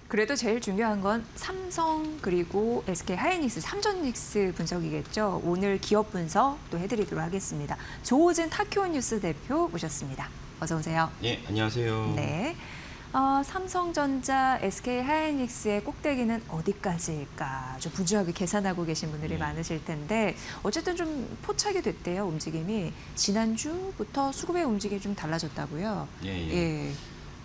그래도 제일 중요한 건 삼성 그리고 SK 하이닉스, 삼전닉스 분석이겠죠. 오늘 기업 분석 또 해드리도록 하겠습니다. 조호진 타큐뉴스 대표 모셨습니다. 어서 오세요. 네, 안녕하세요. 네. 삼성전자, SK 하이닉스의 꼭대기는 어디까지일까? 좀 분주하게 계산하고 계신 분들이 많으실 텐데 어쨌든 좀 포착이 됐대요, 움직임이. 지난주부터 수급의 움직임이 좀 달라졌다고요? 예.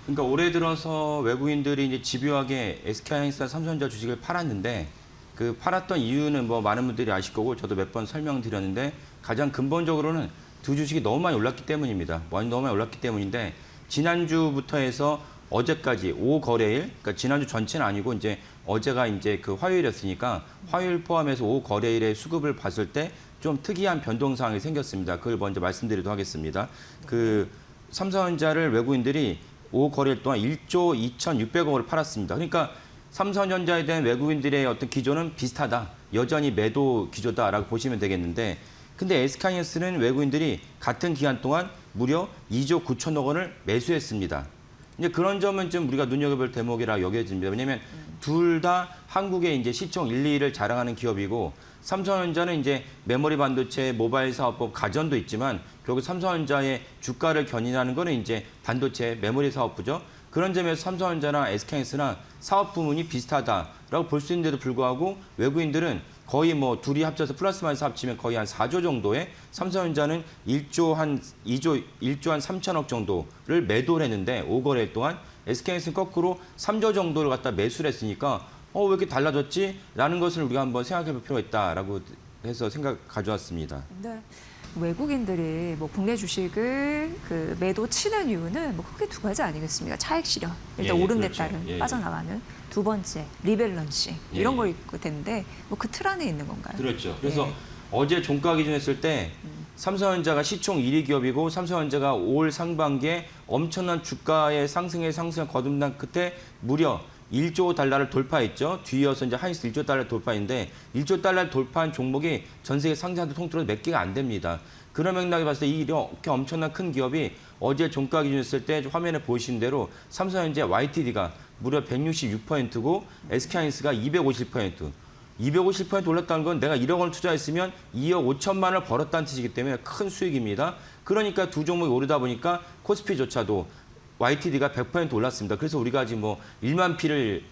그러니까 올해 들어서 외국인들이 이제 집요하게 SK하이닉스와 삼성전자 주식을 팔았는데 그 팔았던 이유는 뭐 많은 분들이 아실 거고 저도 몇 번 설명드렸는데 가장 근본적으로는 두 주식이 너무 많이 올랐기 때문입니다. 너무 많이 올랐기 때문인데 지난주부터 해서 어제까지 5거래일, 그러니까 지난주 전체는 아니고 이제 어제가 이제 그 화요일이었으니까 화요일 포함해서 5거래일의 수급을 봤을 때 좀 특이한 변동 사항이 생겼습니다. 그걸 먼저 말씀드리도록 하겠습니다. 그 삼성전자를 외국인들이 5거래일 동안 1조 2,600억을 팔았습니다. 그러니까 삼성전자에 대한 외국인들의 어떤 기조는 비슷하다. 여전히 매도 기조다라고 보시면 되겠는데 근데 SK하이닉스는 외국인들이 같은 기간 동안 무려 2조 9천억 원을 매수했습니다. 이제 그런 점은 좀 우리가 눈여겨볼 대목이라 여겨집니다. 왜냐하면 둘 다 한국의 이제 시총 1, 2위를 자랑하는 기업이고 삼성전자는 이제 메모리 반도체, 모바일 사업법, 가전도 있지만 결국 삼성전자의 주가를 견인하는 거는 이제 반도체, 메모리 사업부죠. 그런 점에서 삼성전자나 SK하이닉스나 사업 부문이 비슷하다라고 볼 수 있는데도 불구하고 외국인들은 거의 뭐 둘이 합쳐서 플러스 마이너스 합치면 거의 한 4조 정도에 삼성전자는 1조 한 3천억 정도를 매도를 했는데 5거래일 동안 SK하이닉스는 거꾸로 3조 정도를 갖다 매수를 했으니까 왜 이렇게 달라졌지? 라는 것을 우리가 한번 생각해 볼 필요가 있다라고 해서 가져왔습니다. 네. 외국인들이 뭐 국내 주식을 그 매도 치는 이유는 뭐 크게 두 가지 아니겠습니까? 차익 실현, 일단 오름에 그렇죠. 따른 빠져나가는. 두 번째, 리밸런싱 이런 걸 있고 텐데 뭐 그 틀 안에 있는 건가요? 그렇죠. 그래서 어제 종가 기준 했을 때 삼성전자가 시총 1위 기업이고 삼성전자가 올 상반기에 엄청난 주가의 상승을 거듭난 끝에 무려 1조 달러를 돌파했죠. 뒤이어서 이제 하이닉스 1조 달러 돌파인데 1조 달러 돌파한 종목이 전 세계 상장도 통틀어서 몇 개가 안 됩니다. 그런 맥락에 봤을 때 이렇게 엄청난 큰 기업이 어제 종가 기준 했을 때 화면에 보이신 대로 삼성전자 YTD가 무려 166%고 SK하이닉스가 250%. 250% 올랐다는 건 내가 1억 원을 투자했으면 2억 5천만 원을 벌었다는 뜻이기 때문에 큰 수익입니다. 그러니까 두 종목이 오르다 보니까 코스피조차도 YTD가 100% 올랐습니다. 그래서 우리가 지금 뭐 1만 P를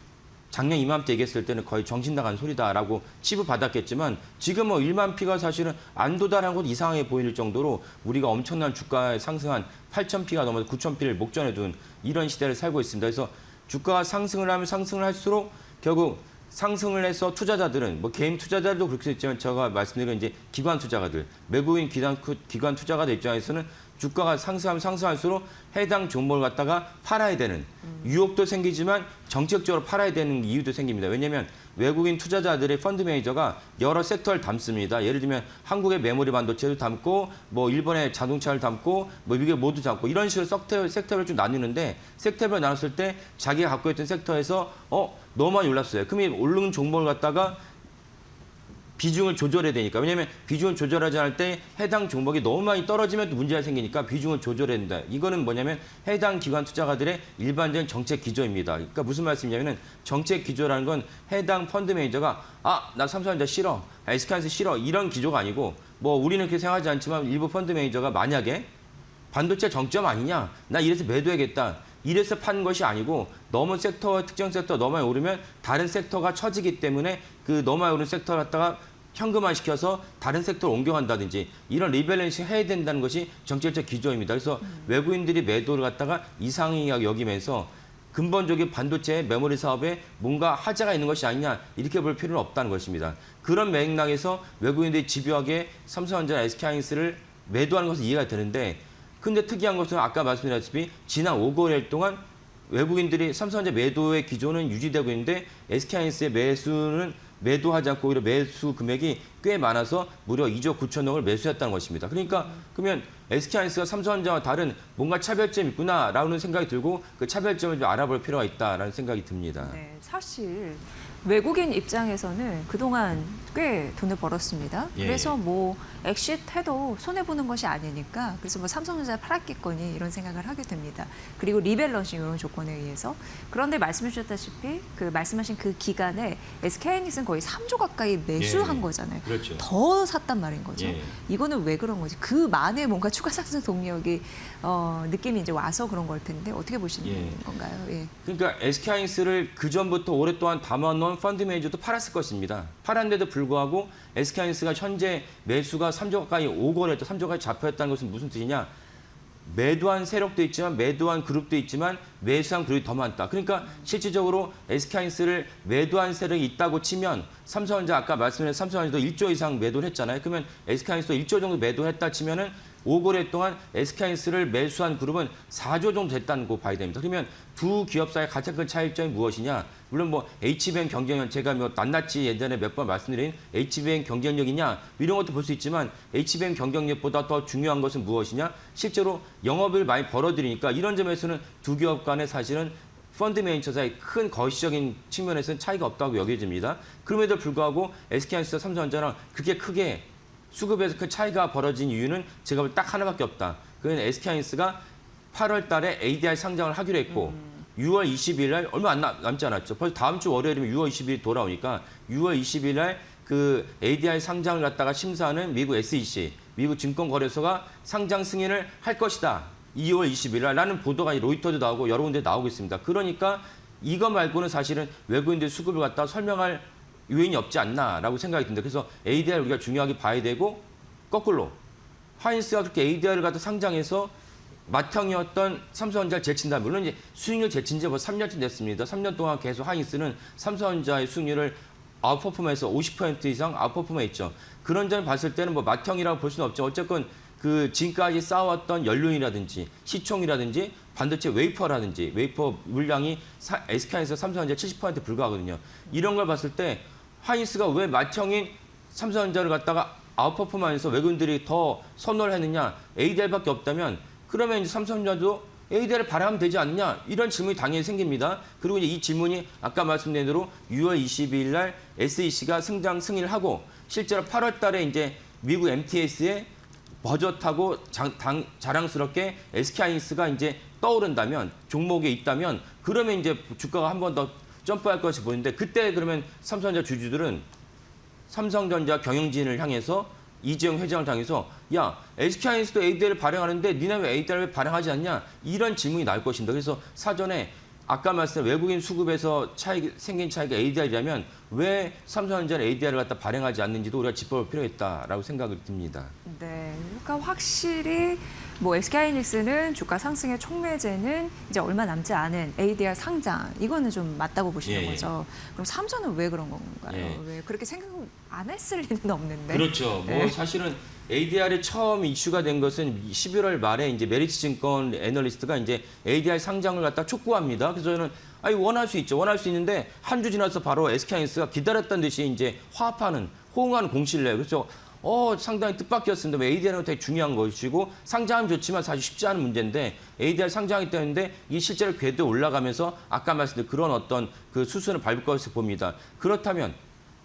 작년 이맘때 얘기했을 때는 거의 정신 나간 소리다라고 치부받았겠지만 지금 뭐 1만 P가 사실은 안 도달한 것 이상하게 보일 정도로 우리가 엄청난 주가에 상승한 8천 P가 넘어서 9천 P를 목전에 둔 이런 시대를 살고 있습니다. 그래서 주가가 상승을 하면 상승을 할수록 결국 상승을 해서 투자자들은 뭐 개인 투자자들도 그렇게 됐지만 제가 말씀드린 이제 기관 투자가들, 외국인 기관 투자가들 입장에서는 주가가 상승하면 상승할수록 해당 종목을 갖다가 팔아야 되는 유혹도 생기지만 정책적으로 팔아야 되는 이유도 생깁니다. 왜냐하면 외국인 투자자들의 펀드 매니저가 여러 섹터를 담습니다. 예를 들면 한국의 메모리 반도체도 담고 뭐 일본의 자동차를 담고 뭐 미국의 모두 담고 이런 식으로 섹터를 좀 나누는데 섹터를 나눴을 때 자기가 갖고 있던 섹터에서 너무 많이 올랐어요. 그럼 오르는 종목을 갖다가 비중을 조절해야 되니까. 왜냐하면 비중을 조절하지 않을 때 해당 종목이 너무 많이 떨어지면 또 문제가 생기니까 비중을 조절해야 된다. 이거는 뭐냐면 해당 기관 투자가들의 일반적인 정책 기조입니다. 그러니까 무슨 말씀이냐면 정책 기조라는 건 해당 펀드 매니저가 나 삼성전자 싫어, SK하이닉스 싫어 이런 기조가 아니고 뭐 우리는 그렇게 생각하지 않지만 일부 펀드 매니저가 만약에 반도체 정점 아니냐, 나 이래서 매도해야겠다. 이래서 판 것이 아니고 너무 특정 섹터 너무 많이 오르면 다른 섹터가 처지기 때문에 그 너무 많이 오른 섹터를 갖다가 현금화시켜서 다른 섹터로 옮겨간다든지 이런 리밸런싱 해야 된다는 것이 정책적 기조입니다. 그래서 외국인들이 매도를 갖다가 이상하게 여기면서 근본적인 반도체 메모리 사업에 뭔가 하자가 있는 것이 아니냐 이렇게 볼 필요는 없다는 것입니다. 그런 맥락에서 외국인들이 집요하게 삼성전자, SK하이닉스를 매도하는 것은 이해가 되는데 근데 특이한 것은 아까 말씀드렸다시피 지난 5거래일 동안 외국인들이 삼성전자 매도의 기조는 유지되고 있는데 SK하이닉스의 매수는 매도하지 않고 오히려 매수 금액이 꽤 많아서 무려 2조 9천억을 매수했다는 것입니다. 그러니까 그러면 SK하이닉스가 삼성전자와 다른 뭔가 차별점이 있구나라는 생각이 들고 그 차별점을 좀 알아볼 필요가 있다라는 생각이 듭니다. 네, 사실 외국인 입장에서는 그동안 꽤 돈을 벌었습니다. 예. 그래서 뭐 엑시트해도 손해보는 것이 아니니까 그래서 뭐 삼성전자 팔았겠거니 이런 생각을 하게 됩니다. 그리고 리밸런싱 이런 조건에 의해서. 그런데 말씀해 주셨다시피 그 말씀하신 그 기간에 SK하이닉스는 거의 3조 가까이 매수한 예. 거잖아요. 그렇죠. 더 샀단 말인 거죠. 예. 이거는 왜 그런 거지? 그 만에 뭔가 추가 상승 동력이 느낌이 이제 와서 그런 걸 텐데 어떻게 보시는 예. 건가요? 예. 그러니까 SK하이닉스를 그 전부터 오랫동안 담아놓은 펀드 매니저도 팔았을 것입니다. 팔았는데도 불구하고 SK하이닉스가 현재 매수가 3조 가까이 오거래도 3조까지 잡혔다는 것은 무슨 뜻이냐? 매도한 세력도 있지만 매도한 그룹도 있지만 매수한 그룹이 더 많다. 그러니까 실질적으로 SK하이닉스를 매도한 세력이 있다고 치면 삼성전자 아까 말씀드린 삼성전자도 1조 이상 매도를 했잖아요. 그러면 SK하이닉스도 1조 정도 매도했다 치면은 5거래 동안 SK하이닉스를 매수한 그룹은 4조 정도 됐다는 거 봐야 됩니다. 그러면 두 기업 사이의 가장 큰 차이점이 무엇이냐? 물론 뭐 HBM 경쟁력, 제가 뭐 낱낱이 예전에 몇 번 말씀드린 HBM 경쟁력이냐 이런 것도 볼 수 있지만 HBM 경쟁력보다 더 중요한 것은 무엇이냐? 실제로 영업을 많이 벌어들이니까 이런 점에서는 두 기업 간에 사실은 펀드 매니저 사이 큰 거시적인 측면에서는 차이가 없다고 여겨집니다. 그럼에도 불구하고 SK하이닉스와 삼성전자랑 그렇게 크게 수급에서 그 차이가 벌어진 이유는 제가 볼 딱 하나밖에 없다. 그건 SK하이닉스가 8월 달에 ADR 상장을 하기로 했고 6월 20일 날 얼마 남지 않았죠. 벌써 다음 주 월요일이면 6월 20일 돌아오니까 6월 20일 날 그 ADR 상장을 갖다가 심사하는 미국 SEC, 미국 증권거래소가 상장 승인을 할 것이다. 2월 20일 날 라는 보도가 로이터도 나오고 여러 군데 나오고 있습니다. 그러니까 이거 말고는 사실은 외국인들 수급을 갖다가 설명할 요인이 없지 않나라고 생각이 듭니다. 그래서 ADR 우리가 중요하게 봐야 되고 거꾸로 하이닉스가 그렇게 ADR을 갖다 상장해서 맏형이었던 삼성전자를 제친다. 물론 이제 수익률 제친 지 벌써 3년쯤 됐습니다. 3년 동안 계속 하이닉스는 삼성전자의 수익률을 아웃퍼폼에서 50% 이상 아웃퍼폼했죠. 그런 점을 봤을 때는 뭐 맏형이라고 볼 수는 없죠. 어쨌건 그 지금까지 쌓아왔던 연료이라든지 시총이라든지 반도체 웨이퍼라든지 웨이퍼 물량이 SK에서 삼성전자 70% 불과하거든요. 이런 걸 봤을 때 하이닉스가 왜 맏형인 삼성전자를 갖다가 아웃퍼폼하면서 외국인들이 더 선호를 했느냐? ADR밖에 없다면 그러면 이제 삼성전자도 ADR을 발행하면 되지 않느냐? 이런 질문이 당연히 생깁니다. 그리고 이제 이 질문이 아까 말씀드린 대로 6월 22일 날 SEC가 상장 승인을 하고 실제로 8월 달에 이제 미국 MTS에 버젓하고 자랑스럽게 SK하이닉스가 이제 떠오른다면 종목에 있다면 그러면 이제 주가가 한 번 더 점프할 것이 보이는데 그때 그러면 삼성전자 주주들은 삼성전자 경영진을 향해서 이재용 회장을 당해서 야 SK하이닉스도 ADR을 발행하는데 니네 왜 ADR을 발행하지 않냐 이런 질문이 나올 것입니다. 그래서 사전에 아까 말씀드린 외국인 수급에서 생긴 차이가 ADR이라면 왜 삼성전자는 ADR을 갖다 발행하지 않는지도 우리가 짚어볼 필요가 있다라고 생각이 듭니다. 네, 그러니까 확실히 뭐 SK하이닉스는 주가 상승의 촉매제는 이제 얼마 남지 않은 ADR 상장 이거는 좀 맞다고 보시는 예. 거죠. 그럼 삼성은 왜 그런 건가요? 예. 왜 그렇게 생각 안 했을 리는 없는데. 그렇죠. 뭐 네. 사실은 ADR이 처음 이슈가 된 것은 11월 말에 이제 메리츠증권 애널리스트가 이제 ADR 상장을 갖다 촉구합니다. 그래서 저는 아니 원할 수 있죠. 원할 수 있는데 한 주 지나서 바로 SK하이닉스가 기다렸던 듯이 이제 호응하는 공시를 내요. 그래서 상당히 뜻밖이었습니다. ADR은 되게 중요한 것이고 상장하면 좋지만 사실 쉽지 않은 문제인데 ADR 상장이 때문에 이 실제로 궤도에 올라가면서 아까 말씀드린 그런 어떤 그 수순을 밟을 것을 봅니다. 그렇다면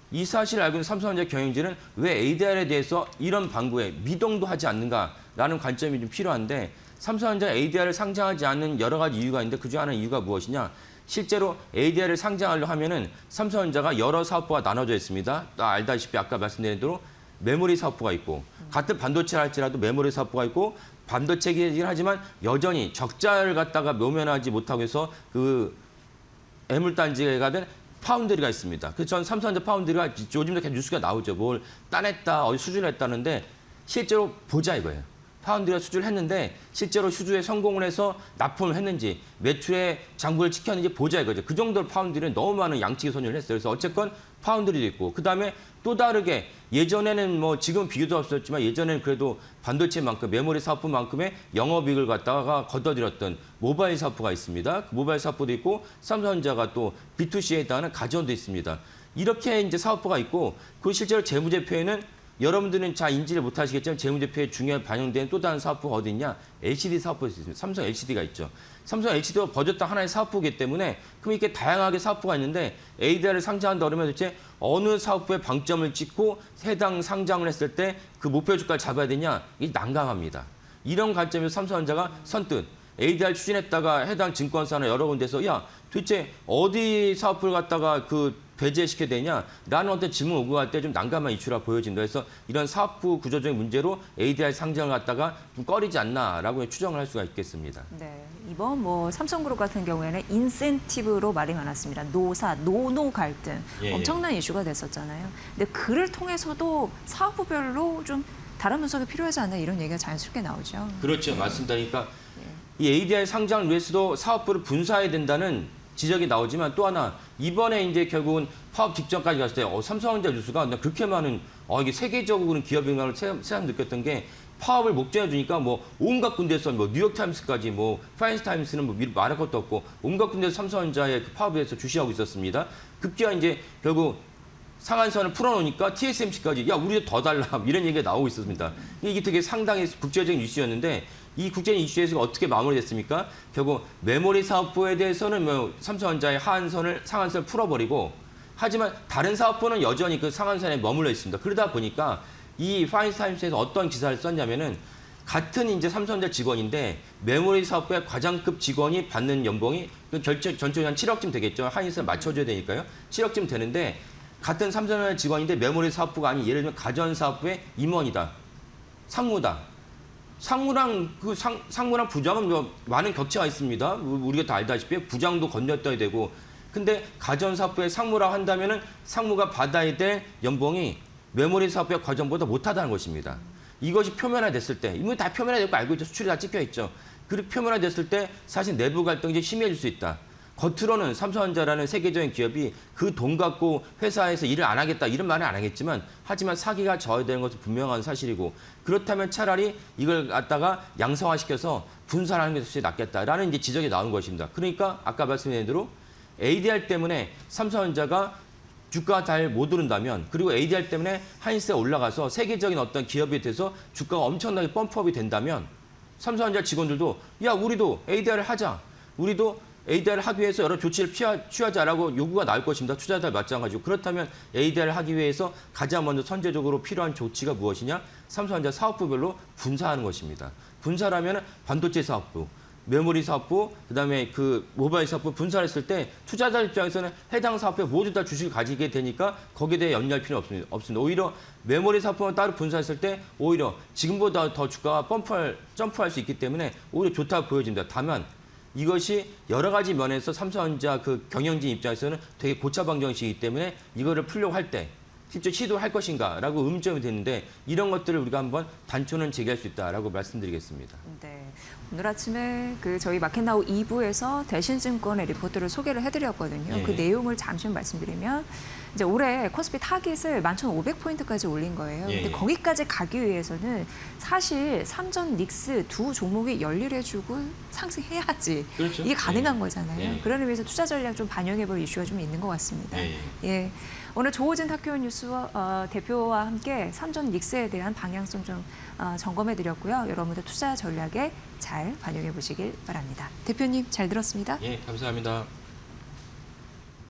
이 사실을 알고 있는 삼성전자 경영진은 왜 ADR에 대해서 이런 방구에 미동도 하지 않는가라는 관점이 좀 필요한데 삼성전자 ADR을 상장하지 않는 여러 가지 이유가 있는데 그중 하나의 이유가 무엇이냐? 실제로 ADR을 상장하려 하면은 삼성전자가 여러 사업부가 나눠져 있습니다. 알다시피 아까 말씀드린 대로 메모리 사업부가 있고 같은 반도체를 할지라도 메모리 사업부가 있고 반도체이긴 하지만 여전히 적자를 갖다가 묘면하지 못하고 해서 그 애물단지가 된 파운드리가 있습니다. 그래서 전 삼성전자 파운드리가 요즘도 계속 뉴스가 나오죠. 뭘 따냈다, 어디 수주를 했다는데 실제로 보자 이거예요. 파운드리가 수주를 했는데 실제로 수주에 성공을 해서 납품을 했는지 매출의 장부를 지켰는지 보자 이거죠. 그 정도로 파운드리는 너무 많은 양측이 손을 했어요. 그래서 어쨌건 파운드리도 있고 그다음에 또 다르게 예전에는 뭐 지금 비교도 없었지만 예전에는 그래도 반도체만큼 메모리 사업부만큼의 영업이익을 갖다가 걷어들였던 모바일 사업부가 있습니다. 그 모바일 사업부도 있고 삼성전자가 또 B2C에 해당하는 가전도 있습니다. 이렇게 이제 사업부가 있고 그 실제로 재무제표에는 여러분들은 잘 인지를 못하시겠지만 재무제표에 중요한 반영된 또 다른 사업부가 어디 있냐? LCD 사업부가 있습니다. 삼성 LCD가 있죠. 삼성 LCD가 버젓한 하나의 사업부이기 때문에 그럼 이렇게 다양하게 사업부가 있는데 ADR을 상장한다 그러면 도대체 어느 사업부에 방점을 찍고 해당 상장을 했을 때 그 목표 주가를 잡아야 되냐? 이게 난감합니다. 이런 관점에서 삼성전자가 선뜻 ADR 추진했다가 해당 증권사나 여러 군데서 야 도대체 어디 사업부를 갖다가 배제시켜야 되냐? 라는 어떤 질문 오고 갈 때 좀 난감한 이슈라 보여진다. 그래서 이런 사업부 구조적인 문제로 ADR 상장을 갖다가 좀 꺼리지 않나라고 추정을 할 수가 있겠습니다. 네, 이번 삼성그룹 같은 경우에는 인센티브로 말이 많았습니다. 노사, 노노 갈등 예, 엄청난 이슈가 됐었잖아요. 근데 그를 통해서도 사업부별로 좀 다른 분석이 필요하지 않나 이런 얘기가 자연스럽게 나오죠. 그렇죠. 맞습니다. 그러니까 이 ADR 상장을 위해서도 사업부를 분사해야 된다는 지적이 나오지만 또 하나 이번에 이제 결국은 파업 직전까지 갔을 때 삼성전자 뉴스가 나 그렇게 많은 이게 세계적으로 기업인가를 새삼 느꼈던 게 파업을 목전에 두니까 뭐 온갖 군데서 뭐 뉴욕타임스까지 뭐 파이낸스타임스는 뭐 말할 것도 없고 온갖 군데서 삼성전자의 그 파업에 대해서 주시하고 있었습니다. 급기야 이제 결국 상한선을 풀어놓으니까 TSMC까지 야 우리도 더 달라 이런 얘기가 나오고 있었습니다. 이게 되게 상당히 국제적인 이슈였는데 이 국제적인 이슈에서 어떻게 마무리됐습니까? 결국 메모리 사업부에 대해서는 뭐 삼성전자의 상한선을 풀어버리고 하지만 다른 사업부는 여전히 그 상한선에 머물러 있습니다. 그러다 보니까 이 파이낸스타임스에서 어떤 기사를 썼냐면은 같은 이제 삼성전자 직원인데 메모리 사업부의 과장급 직원이 받는 연봉이 전체적으로 한 7억쯤 되겠죠. 하이닉스를 맞춰줘야 되니까요. 7억쯤 되는데 같은 삼성전자 직원인데 메모리 사업부가 아닌 예를 들면 가전 사업부의 임원이다. 상무다. 상무랑 상무랑 부장은 뭐 많은 격차가 있습니다. 우리가 다 알다시피 부장도 건졌어야 되고, 근데 가전 사업부의 상무라고 한다면은 상무가 받아야 될 연봉이 메모리 사업부의 과정보다 못하다는 것입니다. 이것이 표면화됐을 때, 이미 다 표면화되고 알고 있죠. 수출이 다 찍혀 있죠. 그렇게 표면화됐을 때 사실 내부 갈등이 심해질 수 있다. 겉으로는 삼성전자라는 세계적인 기업이 그 돈 갖고 회사에서 일을 안 하겠다 이런 말은 안 하겠지만 하지만 사기가 져야 되는 것은 분명한 사실이고 그렇다면 차라리 이걸 갖다가 양성화시켜서 분산하는 게 훨씬 낫겠다라는 이제 지적이 나오는 것입니다. 그러니까 아까 말씀드린 대로 ADR 때문에 삼성전자가 주가가 잘 못 오른다면 그리고 ADR 때문에 하이닉스가 올라가서 세계적인 어떤 기업이 돼서 주가가 엄청나게 펌프업이 된다면 삼성전자 직원들도 야 우리도 ADR을 하자. 우리도 ADR을 하기 위해서 여러 조치를 취하자라고 요구가 나올 것입니다. 투자자들 마찬가지고. 그렇다면 ADR을 하기 위해서 가장 먼저 선제적으로 필요한 조치가 무엇이냐? 삼성전자 사업부별로 분사하는 것입니다. 분사라면 반도체 사업부, 메모리 사업부, 그다음에 그 모바일 사업부 분산했을 때 투자자 입장에서는 해당 사업에 모두 다 주식을 가지게 되니까 거기에 대해 염려할 필요는 없습니다. 오히려 메모리 사업부만 따로 분산했을 때 오히려 지금보다 더 주가가 점프할 수 있기 때문에 오히려 좋다고 보여집니다. 다만 이것이 여러 가지 면에서 삼성전자 그 경영진 입장에서는 되게 고차방정식이기 때문에 이거를 풀려고 할 때 직접 시도할 것인가라고 의문점이 되는데 이런 것들을 우리가 한번 단초는 제기할 수 있다라고 말씀드리겠습니다. 네, 오늘 아침에 저희 마켓나우 2부에서 대신증권의 리포트를 소개를 해드렸거든요. 예. 그 내용을 잠시 말씀드리면 이제 올해 코스피 타깃을 11,500포인트까지 올린 거예요. 예. 근데 거기까지 가기 위해서는 사실 삼전, 닉스 두 종목이 열일해주고 상승해야지 그렇죠. 이게 가능한 예. 거잖아요. 예. 그러기 위해서 투자 전략 좀 반영해볼 이슈가 좀 있는 것 같습니다. 예. 예. 오늘 조호진 학교 뉴스와 대표와 함께 삼전 닉스에 대한 방향성 좀 점검해드렸고요. 여러분들 투자 전략에 잘 반영해 보시길 바랍니다. 대표님 잘 들었습니다. 예, 감사합니다.